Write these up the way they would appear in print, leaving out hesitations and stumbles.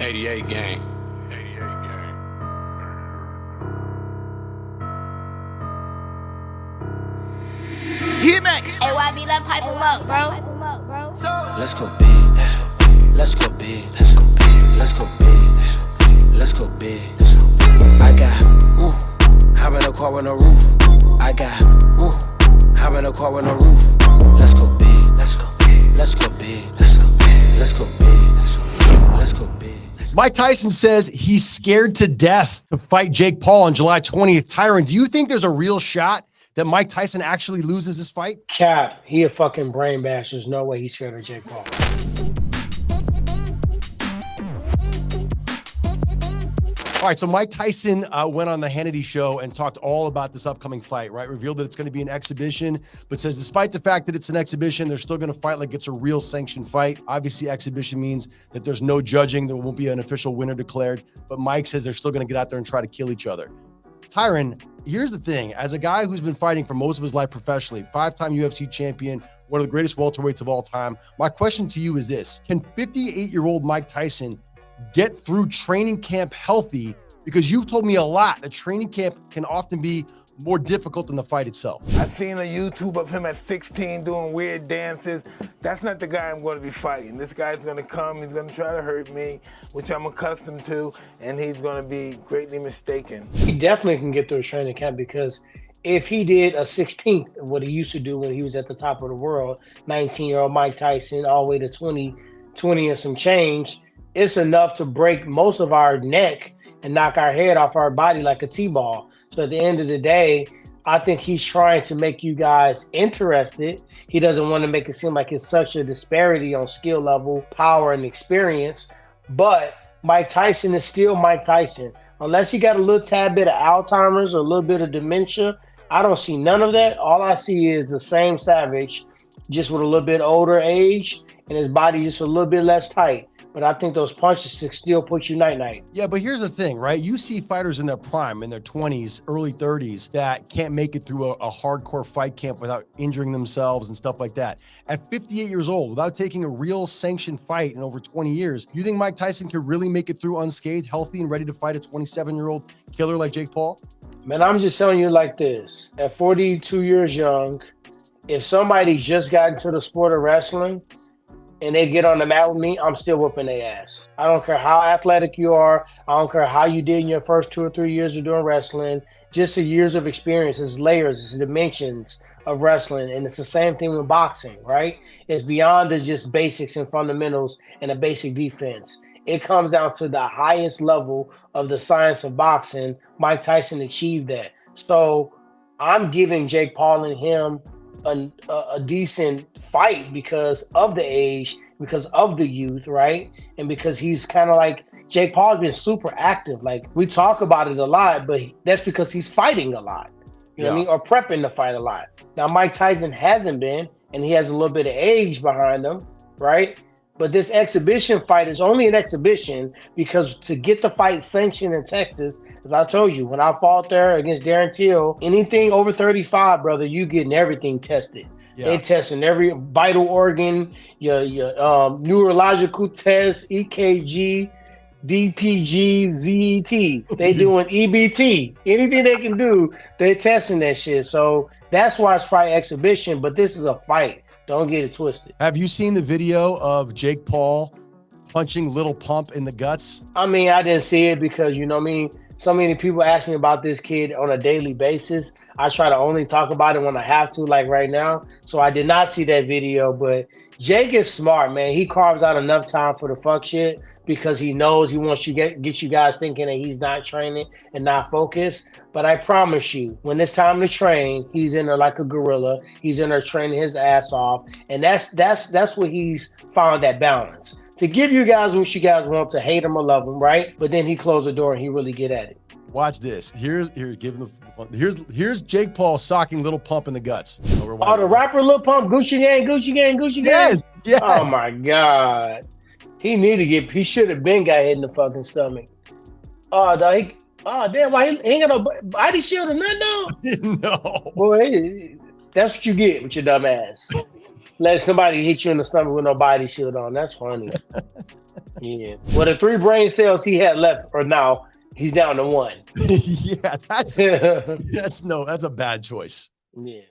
88 gang. Hit me. AYB, let pipe him up, bro. Let's go big. Let's go big. Let's go big. Let's go big. Let's go big. I got hop in a car with no roof. I got hop in a car with no roof. Let's go big. Let's go big. Let's go big. Let's go big. Let's go big. Let's go big. Mike Tyson says he's scared to death to fight Jake Paul on July 20th. Tyron, do you think there's a real shot that Mike Tyson actually loses this fight? Cap, he a fucking brain bash. There's no way he's scared of Jake Paul. All right, so Mike Tyson went on the Hannity show and talked all about this upcoming fight, right? Revealed that it's going to be an exhibition, but says despite the fact that it's an exhibition, they're still going to fight like it's a real sanctioned fight. Obviously, exhibition means that there's no judging. There won't be an official winner declared, but Mike says they're still going to get out there and try to kill each other. Tyron, here's the thing. As a guy who's been fighting for most of his life professionally, 5-time UFC champion, one of the greatest welterweights of all time, my question to you is this. Can 58-year-old Mike Tyson get through training camp healthy? Because you've told me a lot that training camp can often be more difficult than the fight itself. I've seen a YouTube of him at 16 doing weird dances. That's not the guy I'm going to be fighting. This guy's going to come, he's going to try to hurt me, which I'm accustomed to, and he's going to be greatly mistaken. He definitely can get through a training camp because if he did a 16th of what he used to do when he was at the top of the world, 19-year-old Mike Tyson, all the way to 20 and some change, it's enough to break most of our neck and knock our head off our body like a T-ball. So at the end of the day, I think he's trying to make you guys interested. He doesn't want to make it seem like it's such a disparity on skill level, power, and experience. But Mike Tyson is still Mike Tyson. Unless he got a little tad bit of Alzheimer's or a little bit of dementia, I don't see none of that. All I see is the same Savage, just with a little bit older age and his body just a little bit less tight. But I think those punches still put you night-night. Yeah, but here's the thing, right? You see fighters in their prime, in their 20s, early 30s, that can't make it through a hardcore fight camp without injuring themselves and stuff like that. At 58 years old, without taking a real sanctioned fight in over 20 years, you think Mike Tyson could really make it through unscathed, healthy, and ready to fight a 27-year-old killer like Jake Paul? Man, I'm just telling you like this. At 42 years young, if somebody just got into the sport of wrestling, and they get on the mat with me, I'm still whooping their ass. I don't care how athletic you are. I don't care how you did in your first 2 or 3 years of doing wrestling. Just the years of experience, it's layers, it's dimensions of wrestling. And it's the same thing with boxing, right? It's beyond the just basics and fundamentals and a basic defense. It comes down to the highest level of the science of boxing. Mike Tyson achieved that. So I'm giving Jake Paul and him a decent fight because of the age, because of the youth, right? And because he's kind of like, Jake Paul's been super active. Like, we talk about it a lot, but that's because he's fighting a lot, you know what I mean? Or prepping to fight a lot. Now, Mike Tyson hasn't been, and he has a little bit of age behind him, right? But this exhibition fight is only an exhibition because to get the fight sanctioned in Texas, as I told you, when I fought there against Darren Till, anything over 35, brother, you getting everything tested. Yeah. They testing every vital organ, your neurological test, EKG, DPG, ZET. They doing EBT. Anything they can do, they're testing that shit. So that's why it's fight exhibition, but this is a fight. Don't get it twisted. Have you seen the video of Jake Paul punching Lil Pump in the guts? I mean, I didn't see it because, you know what I mean? So many people ask me about this kid on a daily basis. I try to only talk about it when I have to, like right now. So I did not see that video, but Jake is smart, man. He carves out enough time for the fuck shit because he knows he wants to get you guys thinking that he's not training and not focused. But I promise you, when it's time to train, he's in there like a gorilla. He's in there training his ass off. And that's what he's found, that balance. To give you guys what you guys want, to hate him or love him, right? But then he closed the door and he really get at it. Watch this. Here's Jake Paul socking Lil Pump in the guts. Oh, the rapper Lil Pump, Gucci Gang, Gucci Gang, Gucci Gang? Yes. Oh my God. He should have been got hit in the fucking stomach. Oh, damn, why he ain't got no body shield or nothing though? No. Boy, that's what you get with your dumb ass. Let somebody hit you in the stomach with no body shield on. That's funny. Yeah. Well, the 3 brain cells he had left are now he's down to 1. Yeah, that's a bad choice. Yeah.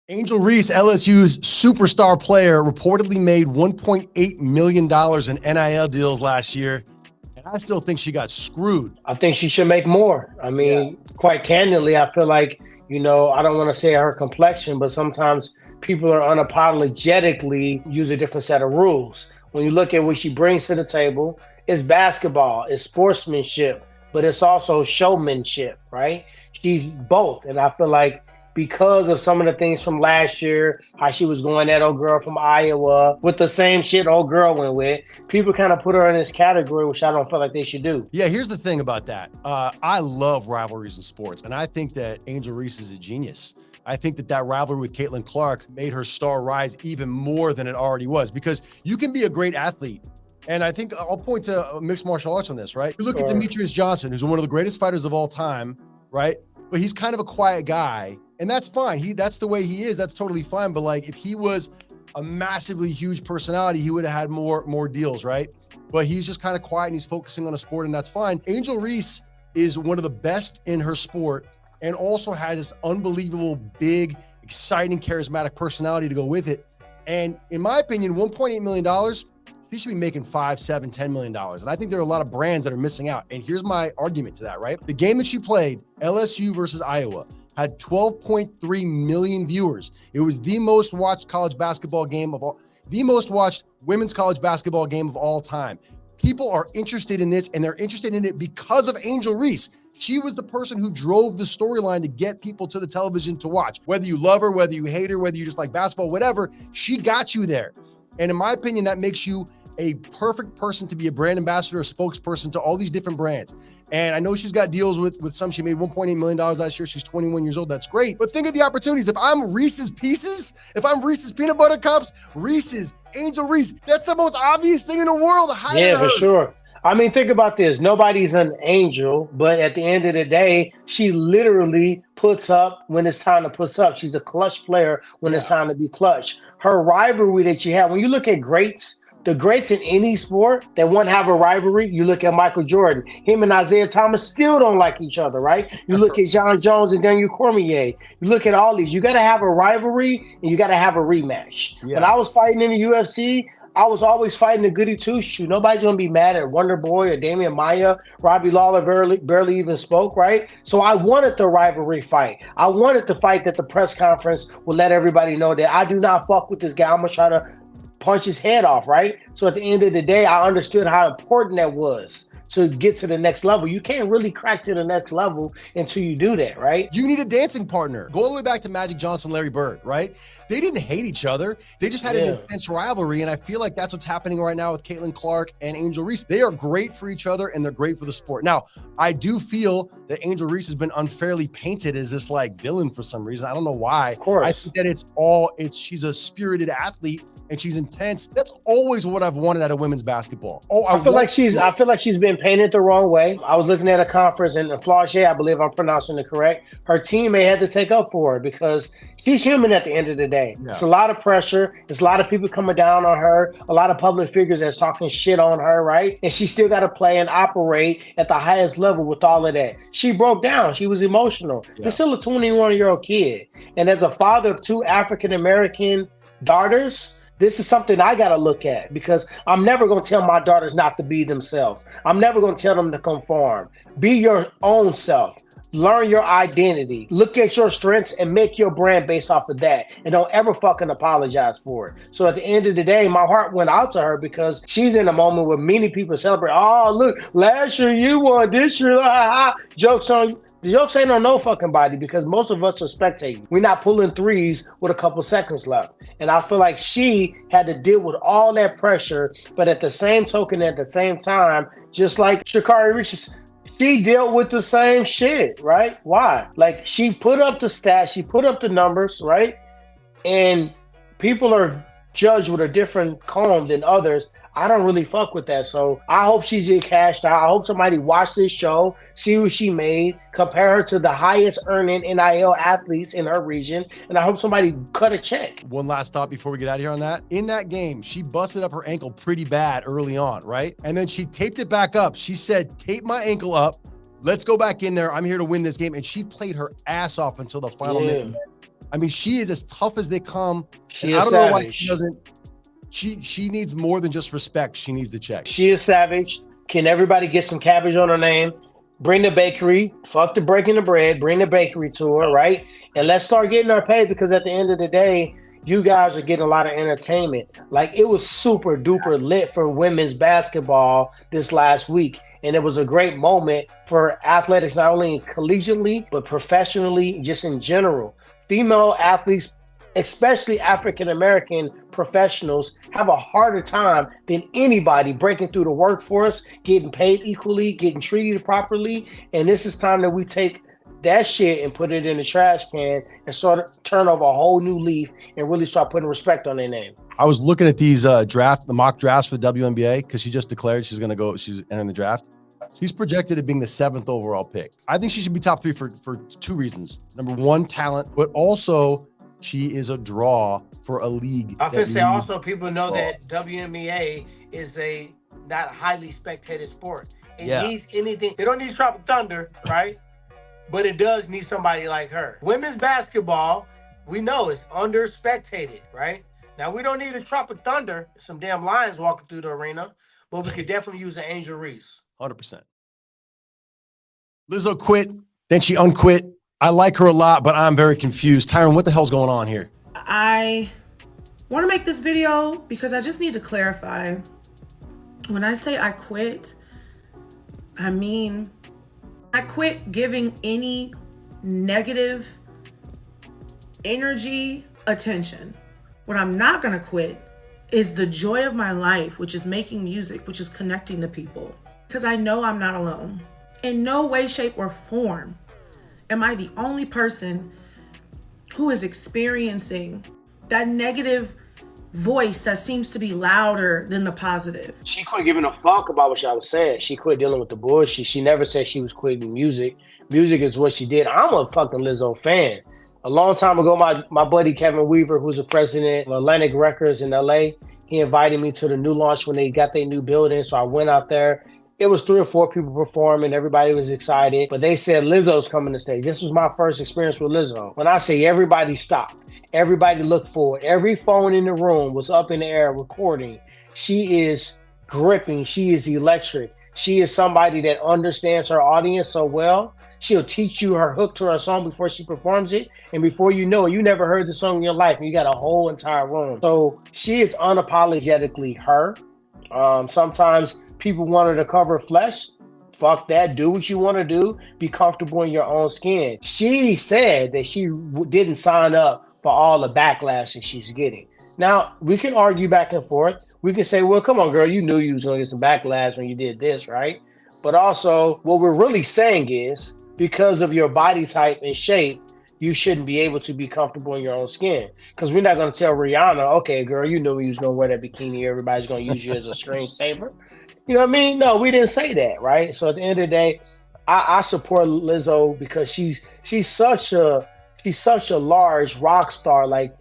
Angel Reese, LSU's superstar player, reportedly made $1.8 million in NIL deals last year. And I still think she got screwed. I think she should make more. I mean, quite candidly, I feel like, I don't want to say her complexion, but sometimes people are unapologetically use a different set of rules. When you look at what she brings to the table, it's basketball, it's sportsmanship, but it's also showmanship, right? She's both. And I feel like because of some of the things from last year, how she was going at old girl from Iowa with the same shit old girl went with, people kind of put her in this category, which I don't feel like they should do. Yeah, here's the thing about that. I love rivalries in sports, and I think that Angel Reese is a genius. I think that rivalry with Caitlin Clark made her star rise even more than it already was, because you can be a great athlete. And I think I'll point to mixed martial arts on this, right? You look at Demetrius Johnson, who's one of the greatest fighters of all time, right? But he's kind of a quiet guy. And that's fine. That's the way he is. That's totally fine. But like, if he was a massively huge personality, he would have had more deals, right? But he's just kind of quiet and he's focusing on a sport, and that's fine. Angel Reese is one of the best in her sport and also has this unbelievable, big, exciting, charismatic personality to go with it. And in my opinion, $1.8 million, she should be making $5, $7, $10 million. And I think there are a lot of brands that are missing out. And here's my argument to that, right? The game that she played, LSU versus Iowa, had 12.3 million viewers. It was the most watched college basketball game the most watched women's college basketball game of all time. People are interested in this, and they're interested in it because of Angel Reese. She was the person who drove the storyline to get people to the television to watch. Whether you love her, whether you hate her, whether you just like basketball, whatever, she got you there. And in my opinion, that makes you a perfect person to be a brand ambassador, a spokesperson to all these different brands. And I know she's got deals with some. She made $1.8 million last year. She's 21 years old. That's great. But think of the opportunities. If I'm Reese's Pieces, if I'm Reese's Peanut Butter Cups, Reese's, Angel Reese, that's the most obvious thing in the world. Yeah, for sure. I mean, think about this. Nobody's an angel, but at the end of the day, she literally puts up when it's time to put up. She's a clutch player when it's time to be clutch. Her rivalry that she had, when you look at greats, the greats in any sport that won't have a rivalry, you look at Michael Jordan. Him and Isaiah Thomas still don't like each other, right? You look at John Jones and Daniel Cormier. You look at all these. You got to have a rivalry and you got to have a rematch. Yeah. When I was fighting in the UFC, I was always fighting the goody two-shoe. Nobody's going to be mad at Wonder Boy or Damian Maia. Robbie Lawler barely even spoke, right? So I wanted the rivalry fight. I wanted the fight that the press conference would let everybody know that I do not fuck with this guy. I'm going to try to punch his head off, right? So at the end of the day, I understood how important that was to get to the next level. You can't really crack to the next level until you do that, right? You need a dancing partner. Go all the way back to Magic Johnson, Larry Bird, right? They didn't hate each other. They just had an intense rivalry. And I feel like that's what's happening right now with Caitlin Clark and Angel Reese. They are great for each other and they're great for the sport. Now, I do feel that Angel Reese has been unfairly painted as this like villain for some reason. I don't know why. Of course. I think that she's a spirited athlete and she's intense. That's always what I've wanted out of women's basketball. I feel like she's been painted the wrong way. I was looking at a conference in Flauché, I believe I'm pronouncing it correct. Her teammate had to take up for her because she's human at the end of the day. Yeah. It's a lot of pressure. It's a lot of people coming down on her, a lot of public figures that's talking shit on her, right? And she still got to play and operate at the highest level with all of that. She broke down. She was emotional. Yeah. She's still a 21-year-old kid. And as a father of 2 African-American daughters, this is something I got to look at because I'm never going to tell my daughters not to be themselves. I'm never going to tell them to conform. Be your own self. Learn your identity. Look at your strengths and make your brand based off of that. And don't ever fucking apologize for it. So at the end of the day, my heart went out to her because she's in a moment where many people celebrate. Oh, look, last year you won, this year, jokes on you. The jokes ain't on no fucking body because most of us are spectating. We're not pulling threes with a couple seconds left. And I feel like she had to deal with all that pressure, but at the same token, at the same time, just like Sha'Carri Richardson, she dealt with the same shit, right? Why? Like she put up the stats, she put up the numbers, right? And people are judged with a different comb than others. I don't really fuck with that. So I hope she's get cashed out. I hope somebody watch this show, see what she made, compare her to the highest earning NIL athletes in her region, and I hope somebody cut a check. One last thought before we get out of here on that. In that game, she busted up her ankle pretty bad early on, right? And then she taped it back up. She said, tape my ankle up. Let's go back in there. I'm here to win this game. And she played her ass off until the final minute. I mean, she is as tough as they come. She I is don't know why savage. she doesn't. She needs more than just respect. She needs the check. She is savage. Can everybody get some cabbage on her name? Bring the bakery. Fuck the breaking the bread. Bring the bakery to her, right? And let's start getting her paid, because at the end of the day, you guys are getting a lot of entertainment. Like, it was super duper lit for women's basketball this last week. And it was a great moment for athletics, not only collegiately, but professionally, just in general. Female athletes, especially African-American professionals, have a harder time than anybody breaking through the workforce, getting paid equally, getting treated properly. And this is time that we take that shit and put it in the trash can and sort of turn over a whole new leaf and really start putting respect on their name. I was looking at these the mock drafts for the WNBA, because she just declared she's entering the draft. She's projected at being the 7th overall pick. I think she should be top 3 for 2 reasons. Number 1, talent, but also she is a draw for a league. I feel say also people know that WNBA is a not a highly spectated sport. It needs anything. They don't need Tropic Thunder, right? But it does need somebody like her. Women's basketball, we know, is under spectated, right? Now, we don't need a Tropic Thunder, some damn lions walking through the arena, but we could definitely use an Angel Reese. 100%. Lizzo quit, then she unquit. I like her a lot, but I'm very confused. Tyron, what the hell's going on here? I want to make this video because I just need to clarify. When I say I quit, I mean I quit giving any negative energy attention. What I'm not going to quit is the joy of my life, which is making music, which is connecting to people. Because I know I'm not alone. In no way, shape, or form am I the only person who is experiencing that negative voice that seems to be louder than the positive. She quit giving a fuck about what y'all was saying. She quit dealing with the bullshit. She never said she was quitting music. Music is what she did. I'm a fucking Lizzo fan. A long time ago, my buddy Kevin Weaver, who's the president of Atlantic Records in LA, he invited me to the new launch when they got their new building. So I went out there. It was 3 or 4 people performing. Everybody was excited. But they said Lizzo's coming to stage. This was my first experience with Lizzo. When I say everybody stopped, everybody looked forward. Every phone in the room was up in the air recording. She is gripping. She is electric. She is somebody that understands her audience so well. She'll teach you her hook to her song before she performs it. And before you know it, you never heard the song in your life and you got a whole entire room. So she is unapologetically her. Sometimes people want her to cover flesh. Fuck that. Do what you want to do. Be comfortable in your own skin. She said that she didn't sign up for all the backlash that she's getting. Now, we can argue back and forth. We can say, well, come on, girl, you knew you was going to get some backlash when you did this, right? But also, what we're really saying is, because of your body type and shape, you shouldn't be able to be comfortable in your own skin. Because we're not going to tell Rihanna, okay, girl, you knew you was going to wear that bikini. Everybody's going to use you as a screensaver. You know what I mean? No, we didn't say that, right? So at the end of the day, I support Lizzo because she's such a large rock star. Like,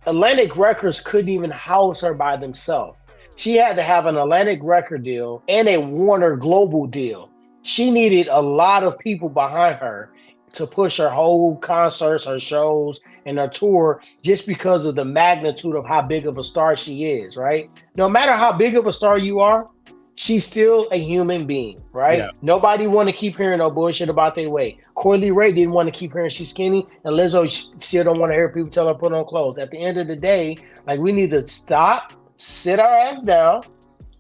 Atlantic Records couldn't even house her by themselves. She had to have an Atlantic record deal and a Warner Global deal. She needed a lot of people behind her to push her whole concerts, her shows, and her tour just because of the magnitude of how big of a star she is, right? No matter how big of a star you are, she's still a human being, right? Yeah. Nobody want to keep hearing no bullshit about their weight. Coily Ray didn't want to keep hearing she's skinny, and Lizzo still don't want to hear people tell her put on clothes. At the end of the day, like, we need to stop, sit our ass down,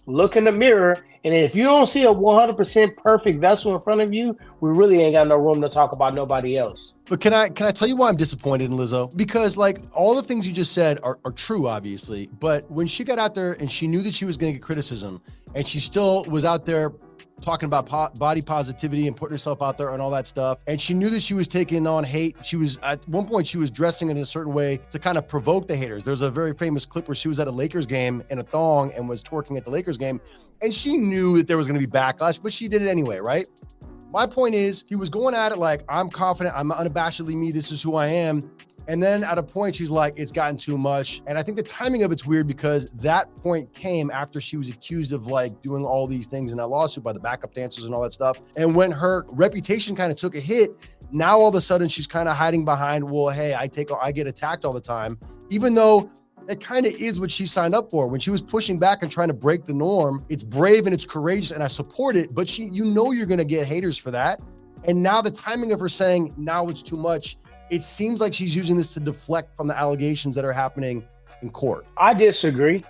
look in the mirror, and if you don't see a 100% perfect vessel in front of you, we really ain't got no room to talk about nobody else. But can I tell you why I'm disappointed in Lizzo? Because, like, all the things you just said are true, obviously. But when she got out there and she knew that she was going to get criticism, and she still was out there talking about body positivity and putting herself out there and all that stuff. And she knew that she was taking on hate. She was, at one point, she was dressing in a certain way to kind of provoke the haters. There's a very famous clip where she was at a Lakers game in a thong and was twerking at the Lakers game. And she knew that there was going to be backlash, but she did it anyway, right? My point is, she was going at it like, I'm confident, I'm unabashedly me, this is who I am. And then at a point, she's like, it's gotten too much. And I think the timing of it's weird because that point came after she was accused of like doing all these things in that lawsuit by the backup dancers and all that stuff. And when her reputation kind of took a hit, now all of a sudden she's kind of hiding behind, well, hey, I get attacked all the time, even though that kind of is what she signed up for. When she was pushing back and trying to break the norm, it's brave and it's courageous and I support it, but you know you're going to get haters for that. And now the timing of her saying, now it's too much, it seems like she's using this to deflect from the allegations that are happening in court. I disagree.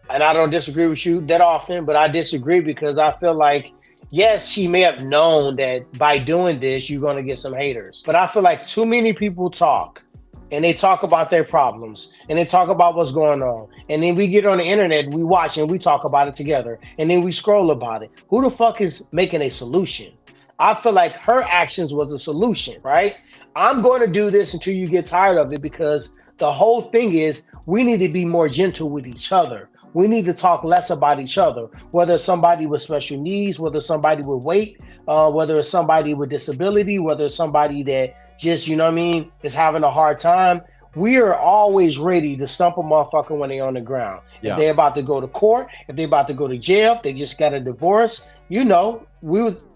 And I don't disagree with you that often, but I disagree because I feel like, yes, she may have known that by doing this, you're going to get some haters. But I feel like too many people talk and they talk about their problems and they talk about what's going on. And then we get on the internet, we watch and we talk about it together. And then we scroll about it. Who the fuck is making a solution? I feel like her actions was a solution, right? I'm going to do this until you get tired of it because the whole thing is we need to be more gentle with each other. We need to talk less about each other, whether it's somebody with special needs, whether it's somebody with weight, whether it's somebody with disability, whether it's somebody that just, you know what I mean, is having a hard time. We are always ready to stump a motherfucker when they're on the ground. Yeah. If they're about to go to court, if they're about to go to jail, if they just got a divorce, you know,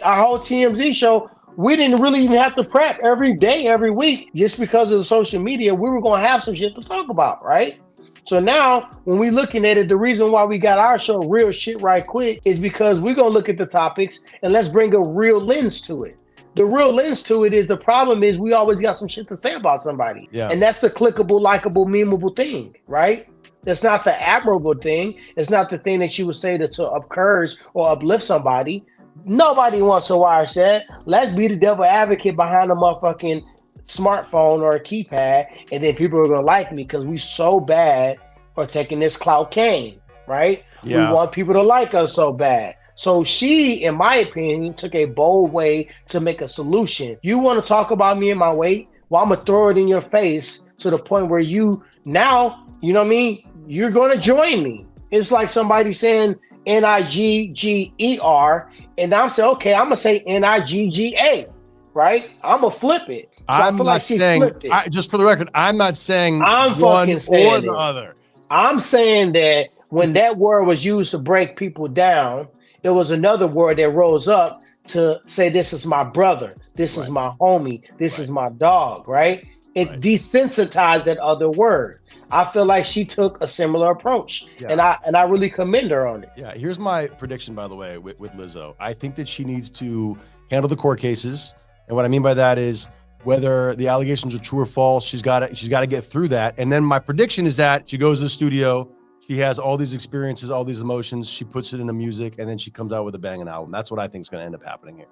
our whole TMZ show, we didn't really even have to prep every day, every week, just because of the social media. We were going to have some shit to talk about, right? So now, when we're looking at it, the reason why we got our show, Real Shit Right Quick, is because we're going to look at the topics and let's bring a real lens to it. The real lens to it is the problem is we always got some shit to say about somebody. Yeah. And that's the clickable, likable, memeable thing, right? That's not the admirable thing. It's not the thing that you would say to encourage or uplift somebody. Nobody wants to watch that. Let's be the devil advocate behind a motherfucking smartphone or a keypad, and then people are gonna like me because we so bad for taking this clout cane, right? Yeah. We want people to like us so bad. So she, in my opinion, took a bold way to make a solution. You want to talk about me and my weight? Well, I'm gonna throw it in your face to the point where you now, you know what I mean? You're gonna join me. It's like somebody saying Nigger, and I'm saying, okay, I'm gonna say Nigga, right? I'm gonna flip it. So I feel like she flipped it. Just for the record, I'm not saying I'm one fucking saying or the it. other. I'm saying that when that word was used to break people down, it was another word that rose up to say, this is my brother, this is my homie, this is my dog, right? It desensitized that other word. I feel like she took a similar approach, and I really commend her on it. Yeah, here's my prediction, by the way, with Lizzo. I think that she needs to handle the court cases, and what I mean by that is whether the allegations are true or false, she's got to get through that. And then my prediction is that she goes to the studio, she has all these experiences, all these emotions, she puts it into music, and then she comes out with a banging album. That's what I think is going to end up happening here.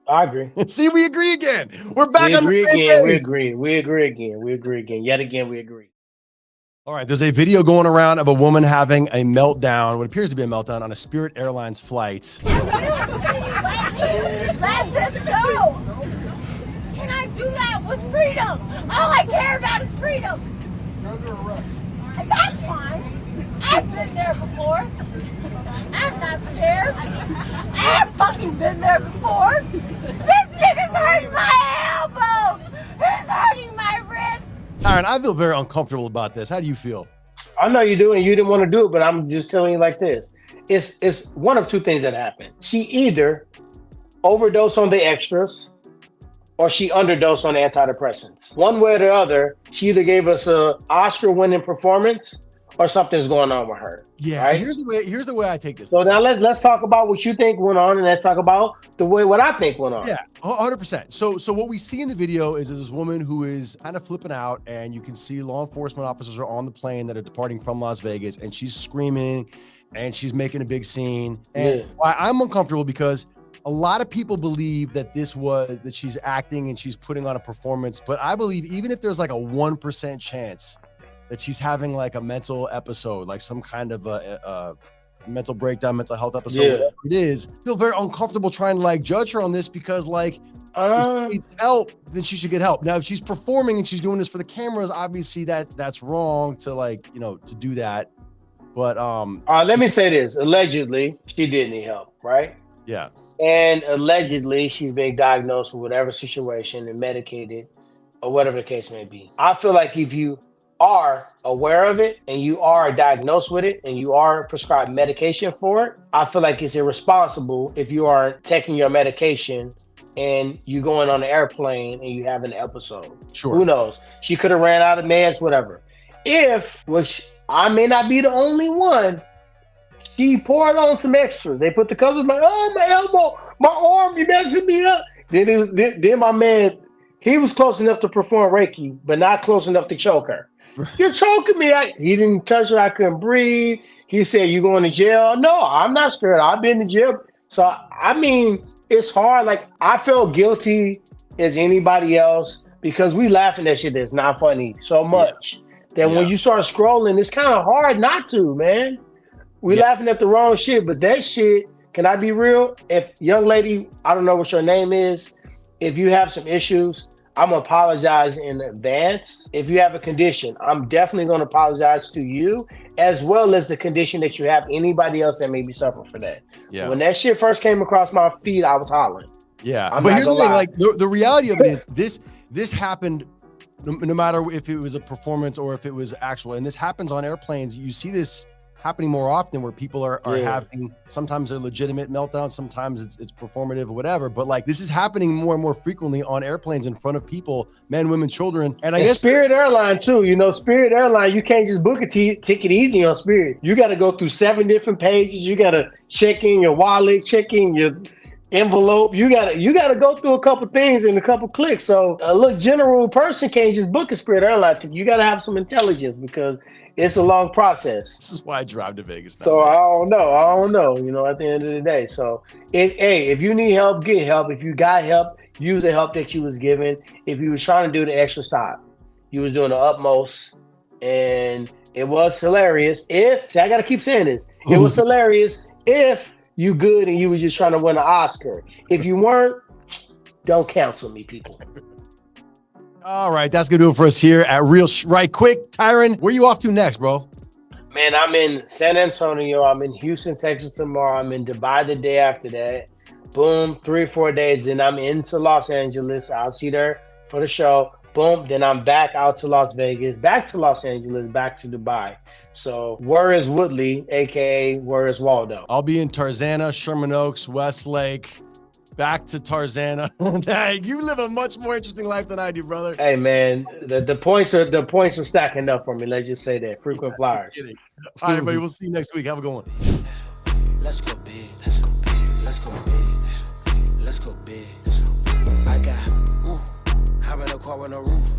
I agree. See, we agree again. We're back on the same again. page. We agree again. Yet again, we agree. All right, there's a video going around of a woman having a meltdown, what appears to be a meltdown, on a Spirit Airlines flight. Let this go! Can I do that with freedom? All I care about is freedom. You're under arrest. That's fine. I've been there before. I'm not scared. I've fucking been there before. This nigga's hurting my elbows. He's hurting my wrist. Tyron, I feel very uncomfortable about this. How do you feel? I know you do, and you didn't want to do it, but I'm just telling you like this. It's one of two things that happened. She either overdosed on the extras or she underdosed on antidepressants. One way or the other, she either gave us a Oscar-winning performance or something's going on with her. Yeah, right? here's the way I take this. So now let's talk about what you think went on, and let's talk about what I think went on. Yeah, 100%. So what we see in the video is this woman who is kind of flipping out, and you can see law enforcement officers are on the plane that are departing from Las Vegas, and she's screaming, and she's making a big scene. And why I'm uncomfortable because a lot of people believe that that she's acting and she's putting on a performance, but I believe even if there's like a 1% chance that she's having like a mental episode, like some kind of mental breakdown, mental health episode, whatever it is. I feel very uncomfortable trying to like judge her on this because like if she needs help, then she should get help. Now, if she's performing and she's doing this for the cameras, obviously that's wrong to like, you know, to do that. But let me say this. Allegedly, she did need help, right? Yeah. And allegedly, she's being diagnosed with whatever situation and medicated or whatever the case may be. I feel like if you are aware of it and you are diagnosed with it and you are prescribed medication for it, I feel like it's irresponsible if you aren't taking your medication and you going on an airplane and you have an episode. Sure. Who knows? She could have ran out of meds, whatever. Which I may not be the only one, she poured on some extras. They put the covers like, oh, my elbow, my arm, you messing me up. Then my man, he was close enough to perform Reiki, but not close enough to choke her. You're choking me. He didn't touch her. I couldn't breathe. He said, you going to jail? No, I'm not scared. I've been to jail. So, I mean, it's hard. Like, I feel guilty as anybody else because we laughing at shit that's not funny so much that when you start scrolling, it's kind of hard not to, man. We laughing at the wrong shit, but that shit, can I be real? If young lady, I don't know what your name is, if you have some issues, I'm gonna apologize in advance. If you have a condition, I'm definitely gonna apologize to you, as well as the condition that you have, anybody else that may be suffering for that. Yeah. When that shit first came across my feed, I was hollering. Yeah. I'm But not here's the gonna thing, lie. like the reality of it is this happened no matter if it was a performance or if it was actual, and this happens on airplanes. You see this happening more often where people are having, sometimes they're legitimate meltdowns, sometimes it's performative or whatever, but like this is happening more and more frequently on airplanes in front of people, men, women, children. And I guess Spirit Airline too, you know, Spirit Airline, you can't just book a ticket easy on Spirit. You got to go through 7 different pages. You got to check in your wallet, check in your envelope. You gotta go through a couple things in a couple clicks. So a general person can't just book a Spirit Airline ticket. You gotta have some intelligence because it's a long process. this is why I drive to Vegas now. So I don't know, you know, at the end of the day. So if you need help, get help. If you got help, use the help that you was given. If you was trying to do the extra stop, you was doing the utmost, and it was hilarious. I gotta keep saying this. It was hilarious if you good and you was just trying to win an Oscar. If you weren't, don't cancel me, people. All right, that's gonna do it for us here at Shhh Right. Quick, Tyron, where you off to next, bro? Man, I'm in San Antonio. I'm in Houston, Texas tomorrow. I'm in Dubai the day after that. Boom, 3 or 4 days. Then I'm into Los Angeles. I'll see you there for the show. Boom, then I'm back out to Las Vegas, back to Los Angeles, back to Dubai. So where is Woodley, a.k.a. where is Waldo? I'll be in Tarzana, Sherman Oaks, Westlake, back to Tarzana. Hey, you live a much more interesting life than I do, brother. Hey man, the points are stacking up for me. Let's just say that. Frequent flyers. All right, buddy. We'll see you next week. Have a good one. Let's go big. Let's go big. Let's go big. Let's go big. I got having a car with no roof.